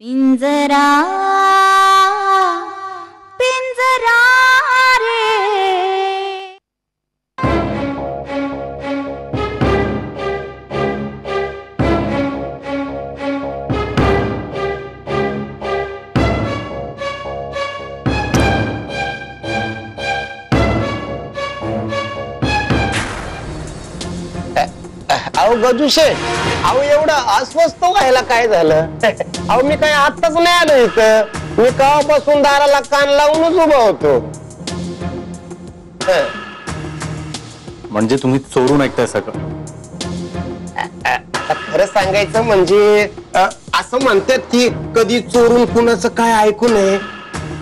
पिंजरा पिंजरा रे। अहो गजूशे, अहो एवढं अस्वस्थ व्हायला काय झालं? अहो मी काय आत्ताच नाही आलो इथं, मी केव्हापासून दाराला कान लावूनच उभा होतो. म्हणजे तुम्ही चोरून ऐकताय सगळं? खरं सांगायचं म्हणजे असं म्हणतात की कधी चोरून कुणाचं काय ऐकू नये,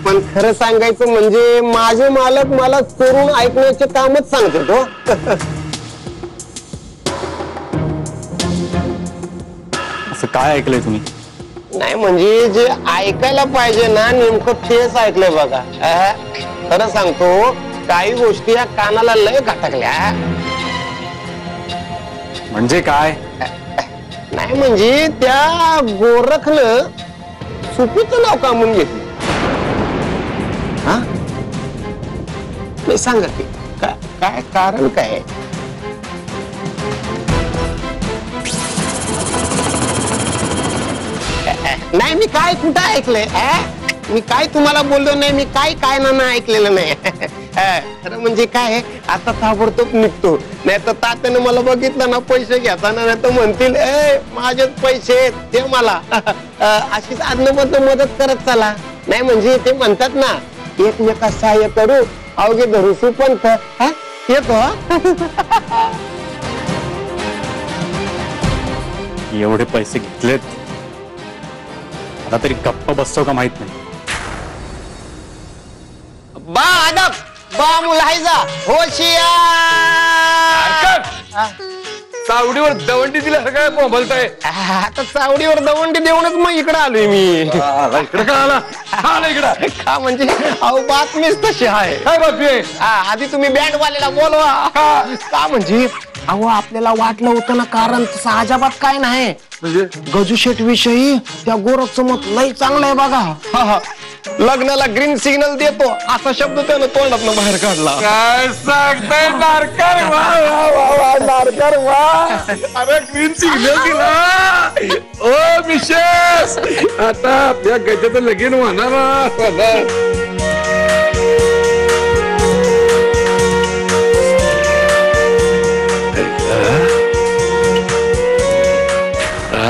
पण खरं सांगायचं म्हणजे माझे मालक मला चोरून ऐकण्याचे कामच सांगतात हो. असं काय ऐकलंय तुम्ही? नाही म्हणजे जे ऐकायला पाहिजे ना नेमकं तेच ऐकलंय बघा. खरं सांगतो काही गोष्टी या कानाला लय खटकल्या. म्हणजे काय? नाही म्हणजे त्या गोरखनं चुकीचं नाव कामून घेतलं. हा सांगा की काय कारण काय? नाही मी काय कुठं ऐकलंय? मी काय तुम्हाला बोललो नाही, मी काय ना ऐकलेलं नाही. खरं म्हणजे काय आता ताबडतोब निघतो, नाही तर तात्याने मला बघितलं ना पैसे घेताना, नाही तर म्हणतील माझेच पैसे ते मला. अशीच आदनमधून मदत करत चला. नाही म्हणजे ते म्हणतात ना एकमेका सहाय्य करू अवघे धरू सुपंथ. येतो एवढे पैसे घेतलेत, आता तरी गप्प बसतो का माहित नाही. बा अदब बा मुलाहिजा होशियार. चावडीवर दवंडी दिल्यासारखं बोंबलताय. आता चावडीवर दवंडी देऊनच मग इकडे आलोय मी. इकडे का आला? इकडे का म्हणजे अहो बातमीच तशी आहे. काय बातमी आहे? आधी तुम्ही बँड वाल्याला बोलवा. का म्हणजे अहो आपल्याला वाटलं होतं ना, कारण तसं अजाबात काय नाही. म्हणजे गजू शेट विषयी त्या गोरखचं मत लय चांगलं आहे बघा. लग्नाला ग्रीन सिग्नल देतो असा शब्द त्यानं तोंडातनं बाहेर काढला. काय सांगताय नारकर? नारकर वा. अरे ग्रीन सिग्नल दिला. ओ मिसेस, आता आपल्या गजाचं लगीन होणार.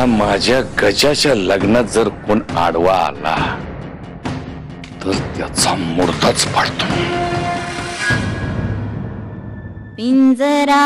माझ्या गजाच्या लग्नात जर कोण आडवा आला तर त्याचा मुर्दाच पाडतो. पिंजरा